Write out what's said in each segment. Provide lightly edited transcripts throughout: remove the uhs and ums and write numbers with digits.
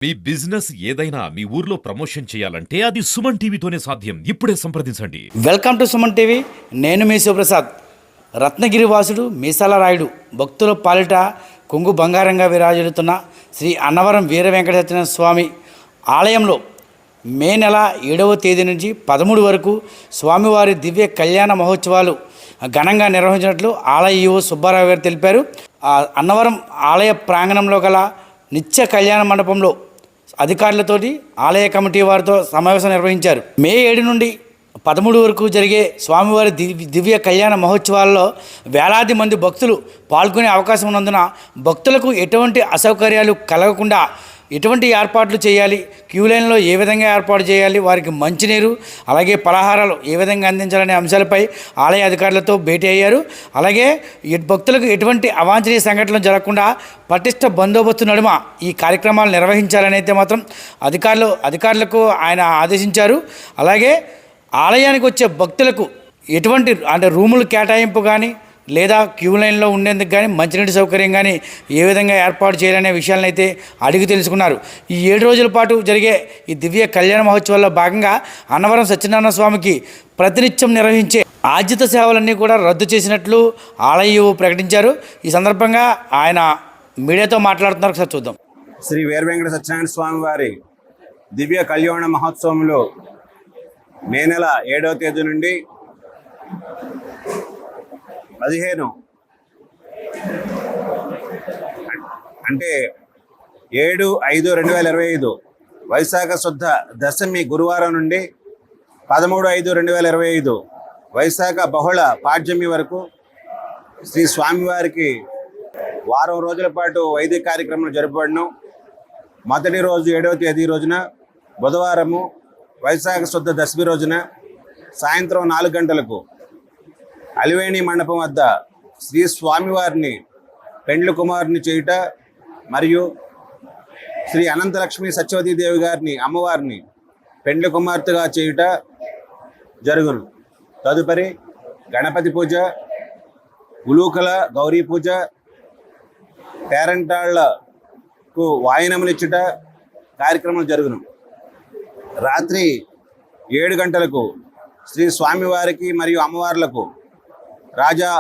మీ business ఏదైనా మీ ఊర్లో promotion చేయాలంటే అది సుమన్ టీవీతోనే సాధ్యం. ఇప్పుడే సంప్రదించండి. Welcome to Suman TV. నేను మీ శివప్రసాద్. రత్నగిరి వాసుడు మీసాల రాయుడు భక్తుల పాలిట కొంగు బంగారంగా విరాజిల్లుతున్న శ్రీ అన్నవరం వీర వెంకట సత్యనారాయణ స్వామి ఆలయంలో మే నెల 7వ తేదీ నుంచి 13 వరకు స్వామివారి దివ్య కళ్యాణ మహోత్సవాలు ఘనంగా నిర్వహించినట్లు ఆలయ ఈవో సుబ్బారావు గారు తెలిపారు. అన్నవరం ఆలయ ప్రాంగణంలో గల నిత్య కళ్యాణ మండపంలో అధికారులతోటి ఆలయ కమిటీ వారితో సమావేశం నిర్వహించారు. మే 7 నుండి 13 వరకు జరిగే స్వామివారి దివ్య కళ్యాణ మహోత్సవాల్లో వేలాది మంది భక్తులు పాల్గొనే అవకాశం ఉన్నందున భక్తులకు ఎటువంటి అసౌకర్యాలు కలగకుండా ఎటువంటి ఏర్పాట్లు చేయాలి, క్యూ లైన్లో ఏ విధంగా ఏర్పాటు చేయాలి, వారికి మంచినీరు అలాగే పలహారాలు ఏ విధంగా అందించాలనే అంశాలపై ఆలయ అధికారులతో భేటీ అయ్యారు. అలాగే భక్తులకు ఎటువంటి అవాంఛనీయ సంఘటనలు జరగకుండా పటిష్ట బందోబస్తు నడుమ ఈ కార్యక్రమాలు నిర్వహించాలని అయితే మాత్రం అధికారులకు ఆయన ఆదేశించారు. అలాగే ఆలయానికి వచ్చే భక్తులకు ఎటువంటి రూములు కేటాయింపు కానీ లేదా క్యూ లైన్లో ఉండేందుకు కానీ మంచినీటి సౌకర్యం కానీ ఏ విధంగా ఏర్పాటు చేయాలనే విషయాలను అయితే అడిగి తెలుసుకున్నారు. ఈ 7 రోజుల పాటు జరిగే ఈ దివ్య కళ్యాణ మహోత్సవాల్లో భాగంగా అన్నవరం సత్యనారాయణ స్వామికి ప్రతినిత్యం నిర్వహించే ఆర్జిత సేవలన్నీ కూడా రద్దు చేసినట్లు ఆలయ ప్రకటించారు. ఈ సందర్భంగా ఆయన మీడియాతో మాట్లాడుతున్నారు. ఒకసారి చూద్దాం. శ్రీ వీర వెంకట సత్యనారాయణ స్వామి వారి దివ్య కళ్యాణ మహోత్సవంలో మే నెల 7వ తేదీ నుండి 15 అంటే 7/5/2025 వైశాఖ శుద్ధ దశమి గురువారం నుండి 13/5/2025 వైశాఖ బహుళ పాడ్యమి వరకు శ్రీ స్వామివారికి వారం రోజుల పాటు వైదిక కార్యక్రమాలు జరపబడను. మొదటి రోజు 7వ తేదీ రోజున బుధవారము వైశాఖ శుద్ధ దశమి రోజున సాయంత్రం 4 గంటలకు అలివేణి మండపం వద్ద శ్రీ స్వామివారిని పెండ్లి కుమారుని చేయుట మరియు శ్రీ అనంతలక్ష్మి సత్యవతీదేవి గారిని అమ్మవారిని పెండ్లి కుమార్తెగా చేయుట జరుగును. తదుపరి గణపతి పూజ, ఉలూకల గౌరీ పూజ, పేరంటాళ్లకు వాయినములిచ్చుట కార్యక్రమాలు జరుగును. రాత్రి 7 గంటలకు శ్రీ స్వామివారికి మరియు అమ్మవార్లకు రాజా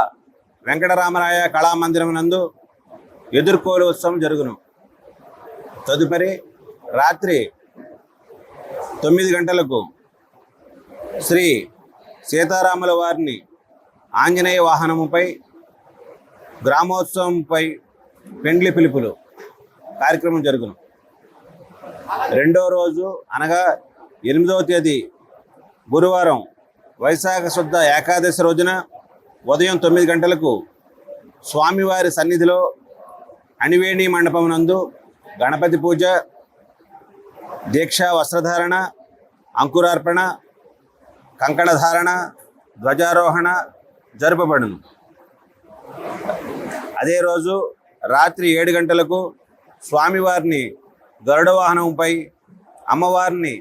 వెంకటరామరాయ కళామందిరం నందు ఎదుర్కోలు ఉత్సవం జరుగును. తదుపరి రాత్రి 9 గంటలకు శ్రీ సీతారాముల వారిని ఆంజనేయ వాహనముపై గ్రామోత్సవంపై పెండ్లి పిలుపులు కార్యక్రమం జరుగును. రెండో రోజు అనగా 8వ తేదీ గురువారం వైశాఖ శుద్ధ ఏకాదశి రోజున ఉదయం 9 గంటలకు స్వామివారి సన్నిధిలో అణివేణి మండపం నందు గణపతి పూజ, దీక్షా వస్త్రధారణ, అంకురార్పణ, కంకణధారణ, ధ్వజారోహణ జరపబడును. అదే రోజు రాత్రి 7 గంటలకు స్వామివారిని గరుడ వాహనముపై, అమ్మవారిని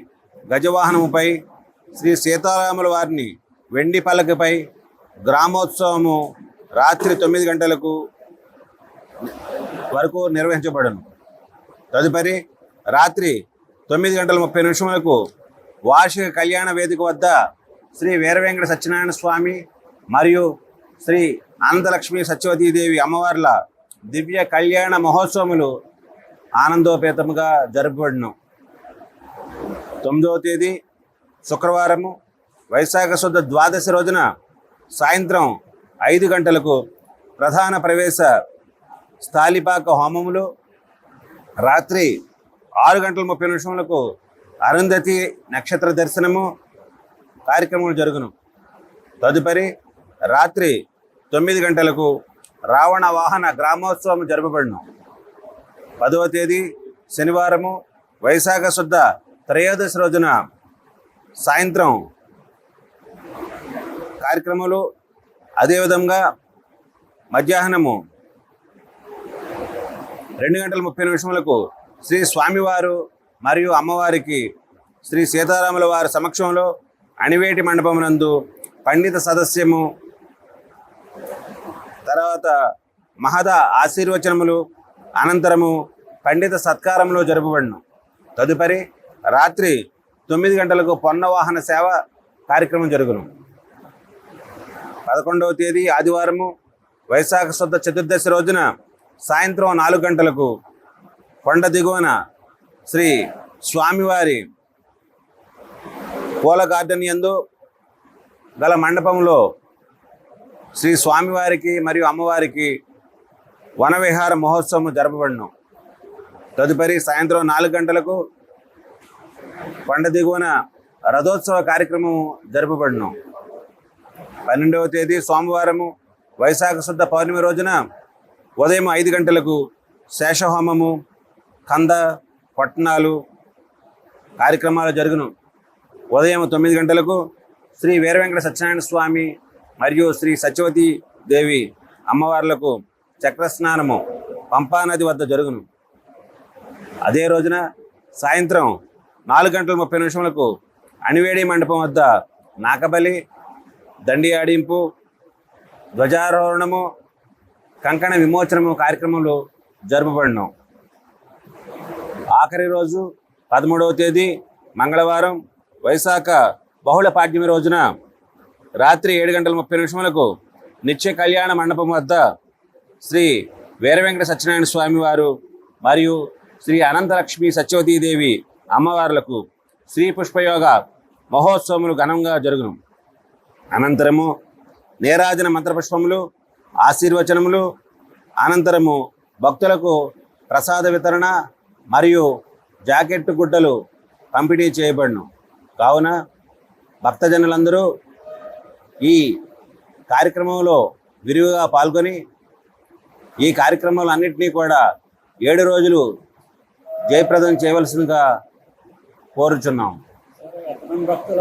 గజవాహనముపై, శ్రీ సీతారాముల వారిని వెండి పల్లకిపై గ్రామోత్సవము రాత్రి 9 గంటలకు వరకు నిర్వహించబడును. తదుపరి రాత్రి 9:30 వార్షిక కళ్యాణ వేదిక వద్ద శ్రీ వీర వెంకట సత్యనారాయణ స్వామి మరియు శ్రీ అనంతలక్ష్మి సత్యవతీదేవి అమ్మవార్ల దివ్య కళ్యాణ మహోత్సవములు ఆనందోపేతముగా జరపబడును. 9వ తేదీ శుక్రవారము వైశాఖ శుద్ధ ద్వాదశి రోజున సాయంత్రం 5 గంటలకు ప్రధాన ప్రవేశ స్థాళిపాక హోమములు, రాత్రి 6:30 అరుంధతి నక్షత్ర దర్శనము కార్యక్రమాలు జరుగును. తదుపరి రాత్రి 9 గంటలకు రావణ వాహన గ్రామోత్సవం జరపబడును. 10వ తేదీ శనివారము వైశాఖ శుద్ధ త్రయోదశి రోజున సాయంత్రం కార్యక్రమాలు, అదేవిధంగా మధ్యాహ్నము 2:30 శ్రీ స్వామివారు మరియు అమ్మవారికి శ్రీ సీతారాముల వారి సమక్షంలో అణివేటి మండపం నందు పండిత సదస్యము, తర్వాత మహద ఆశీర్వచనములు అనంతరము పండిత సత్కారములు జరపబడును. తదుపరి రాత్రి 9 గంటలకు పొన్న వాహన సేవ కార్యక్రమం జరుగును. 11వ తేదీ ఆదివారము వైశాఖ శుద్ధ చతుర్దశి రోజున సాయంత్రం 4 గంటలకు కొండ దిగువన శ్రీ స్వామివారి పూల గార్డెన్ యందు గల మండపంలో శ్రీ స్వామివారికి మరియు అమ్మవారికి వనవిహార మహోత్సవం జరపబడును. తదుపరి సాయంత్రం 4 గంటలకు కొండ దిగువన రథోత్సవ కార్యక్రమం జరపబడును. 12వ తేదీ సోమవారము వైశాఖ శుద్ధ పౌర్ణమి రోజున ఉదయం 5 గంటలకు శేషహోమము, కంద పట్టణాలు కార్యక్రమాలు జరుగును. ఉదయం 9 గంటలకు శ్రీ వీరవెంకట సత్యనారాయణ స్వామి మరియు శ్రీ సత్యవతి దేవి అమ్మవార్లకు చక్రస్నానము పంపానది వద్ద జరుగును. అదే రోజున సాయంత్రం 4:30 అణివేడి మండపం వద్ద నాకబలి, దండి ఆడింపు, ధ్వజారోహణము, కంకణ విమోచనము కార్యక్రమాలు జరుపబడును. ఆఖరి రోజు 13వ తేదీ మంగళవారం వైశాఖ బహుళ పాడ్యమి రోజున రాత్రి 7:30 నిత్య కళ్యాణ మండపం వద్ద శ్రీ వీరవెంకట సత్యనారాయణ స్వామి వారు మరియు శ్రీ అనంతలక్ష్మి సత్యవతీదేవి అమ్మవార్లకు శ్రీ పుష్పయోగ మహోత్సవములు ఘనంగా జరుగును. అనంతరము నీరాజన మంత్రపుష్పములు, ఆశీర్వచనములు, అనంతరము భక్తులకు ప్రసాద వితరణ మరియు జాకెట్ గుడ్డలు పంపిణీ చేయబడును. కావున భక్తజనులందరూ ఈ కార్యక్రమంలో విరివిగా పాల్గొని ఈ కార్యక్రమాలన్నింటినీ కూడా 7 రోజులు జయప్రదం చేయవలసిందిగా కోరుచున్నాం.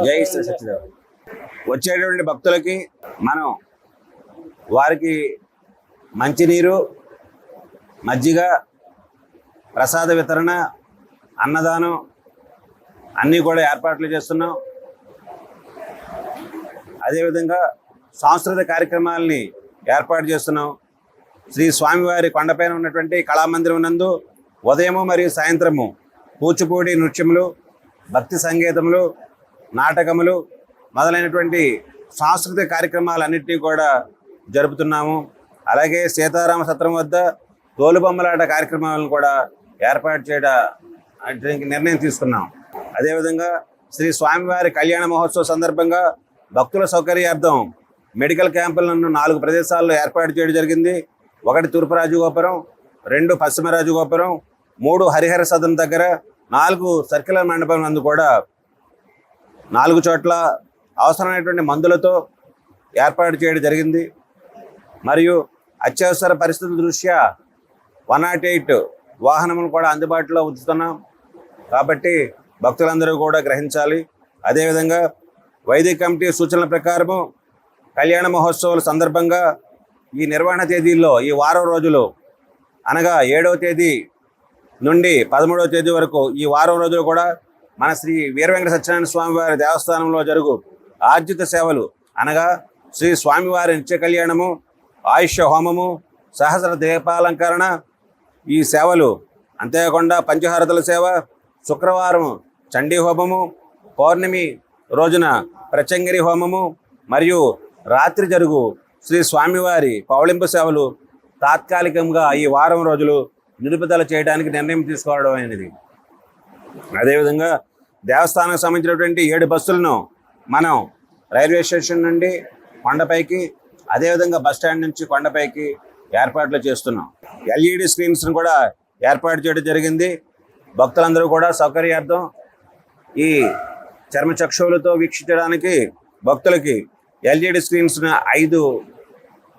జై శ్రీ సత్యదేవ్. వచ్చేటువంటి భక్తులకి మనం వారికి మంచినీరు, మజ్జిగ, ప్రసాద వితరణ, అన్నదానం అన్నీ కూడా ఏర్పాట్లు చేస్తున్నాం. అదేవిధంగా సాంస్కృతిక కార్యక్రమాలని ఏర్పాటు చేస్తున్నాం. శ్రీ స్వామివారి కొండపైన ఉన్నటువంటి కళామందిరం నందు ఉదయము మరియు సాయంత్రము కూచిపూడి నృత్యములు, భక్తి సంగీతములు, నాటకములు మొదలైనటువంటి సాంస్కృతిక కార్యక్రమాలన్నింటినీ కూడా జరుపుతున్నాము. అలాగే సీతారామ సత్రం వద్ద తోలుబొమ్మలాట కార్యక్రమాలను కూడా ఏర్పాటు చేయడానికి నిర్ణయం తీసుకున్నాం. అదేవిధంగా శ్రీ స్వామివారి కళ్యాణ మహోత్సవ సందర్భంగా భక్తుల సౌకర్యార్థం మెడికల్ క్యాంపులను 4 ప్రదేశాల్లో ఏర్పాటు చేయడం జరిగింది. 1 తూర్పు రాజగోపురం, 2 పశ్చిమ రాజగోపురం, 3 హరిహర సదన్ దగ్గర, 4 సర్కిలర్ మండపం నందు కూడా 4 చోట్ల అవసరమైనటువంటి మందులతో ఏర్పాటు చేయడం జరిగింది. మరియు అత్యవసర పరిస్థితుల దృష్ట్యా 108 వాహనములు కూడా అందుబాటులో ఉంచుతున్నాం. కాబట్టి భక్తులందరూ కూడా గ్రహించాలి. అదేవిధంగా వైదిక కమిటీ సూచనల ప్రకారము కళ్యాణ మహోత్సవాల సందర్భంగా ఈ నిర్వహణ తేదీల్లో ఈ వారం రోజులు అనగా 7వ తేదీ నుండి 13వ తేదీ వరకు ఈ వారం రోజులు కూడా మన శ్రీ వీరవెంకట సత్యనారాయణ స్వామివారి దేవస్థానంలో జరుగు ఆర్జిత సేవలు అనగా శ్రీ స్వామివారి నిత్య కళ్యాణము, ఆయుష్య హోమము, సహస్ర దీపాలంకరణ ఈ సేవలు, అంతేకాకుండా పంచహారతుల సేవ, శుక్రవారం చండీ హోమము, పౌర్ణమి రోజున ప్రచంగిరి హోమము మరియు రాత్రి జరుగు శ్రీ స్వామివారి పౌళింపు సేవలు తాత్కాలికంగా ఈ వారం రోజులు నిలుపుదల చేయడానికి నిర్ణయం తీసుకోవడం అనేది. అదేవిధంగా దేవస్థానానికి సంబంధించినటువంటి 7 బస్సులను మనం రైల్వే స్టేషన్ నుండి కొండపైకి, అదేవిధంగా బస్ స్టాండ్ నుంచి కొండపైకి ఏర్పాట్లు చేస్తున్నాం. LED స్క్రీన్స్ను కూడా ఏర్పాటు చేయడం జరిగింది. భక్తులందరూ కూడా సౌకర్యార్థం ఈ చర్మచక్షువులతో వీక్షించడానికి భక్తులకి LED స్క్రీన్స్ 5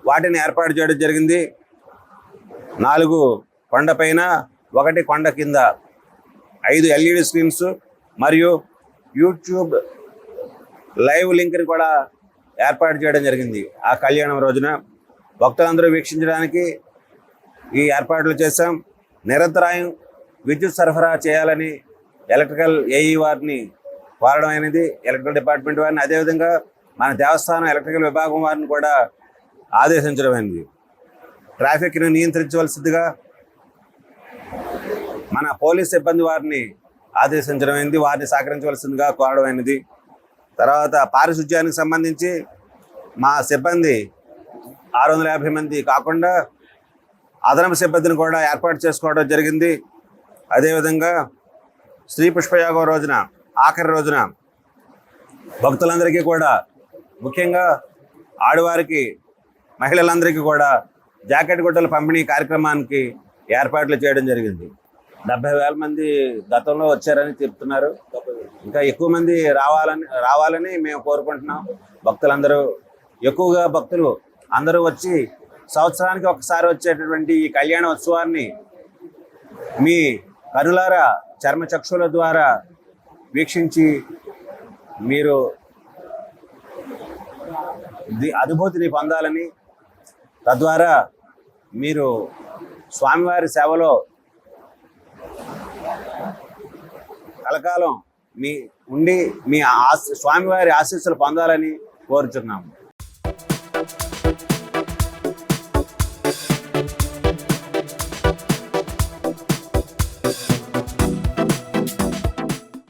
వాటిని ఏర్పాటు చేయడం జరిగింది. 4 కొండపైన, 1 కొండ కింద 5 LED స్క్రీన్స్ మరియు యూట్యూబ్ లైవ్ లింక్ని కూడా ఏర్పాటు చేయడం జరిగింది. ఆ కళ్యాణం రోజున భక్తులందరూ వీక్షించడానికి ఈ ఏర్పాట్లు చేశాం. నిరంతరాయం విద్యుత్ సరఫరా చేయాలని ఎలక్ట్రికల్ ఏఈ వారిని కోరడం అనేది, ఎలక్ట్రికల్ డిపార్ట్మెంట్ వారిని, అదేవిధంగా మన దేవస్థానం ఎలక్ట్రికల్ విభాగం వారిని కూడా ఆదేశించడం అయింది. ట్రాఫిక్ను నియంత్రించవలసిందిగా మన పోలీస్ సిబ్బంది వారిని ఆదేశించడమైంది. వారిని సహకరించవలసిందిగా కోరడమైనది. తర్వాత పారిశుధ్యానికి సంబంధించి మా సిబ్బంది 650 మంది కాకుండా అదనపు సిబ్బందిని కూడా ఏర్పాటు చేసుకోవడం జరిగింది. అదేవిధంగా శ్రీ పుష్పయాగం రోజున, ఆఖరి రోజున భక్తులందరికీ కూడా, ముఖ్యంగా ఆడవారికి, మహిళలందరికీ కూడా జాకెట్ గుడ్డల పంపిణీ కార్యక్రమానికి ఏర్పాట్లు చేయడం జరిగింది. 70,000 మంది గతంలో వచ్చారని చెప్తున్నారు. ఇంకా ఎక్కువ మంది రావాలని మేము కోరుకుంటున్నాం. భక్తులందరూ, ఎక్కువగా భక్తులు అందరూ వచ్చి సంవత్సరానికి ఒకసారి వచ్చేటటువంటి ఈ కళ్యాణ ఉత్సవాన్ని మీ కనులారా చర్మచక్షుల ద్వారా వీక్షించి మీరు అనుభూతిని పొందాలని, తద్వారా మీరు స్వామివారి సేవలో కలకాలం మీ స్వామివారి ఆశీస్సులు పొందాలని కోరుచున్నాము.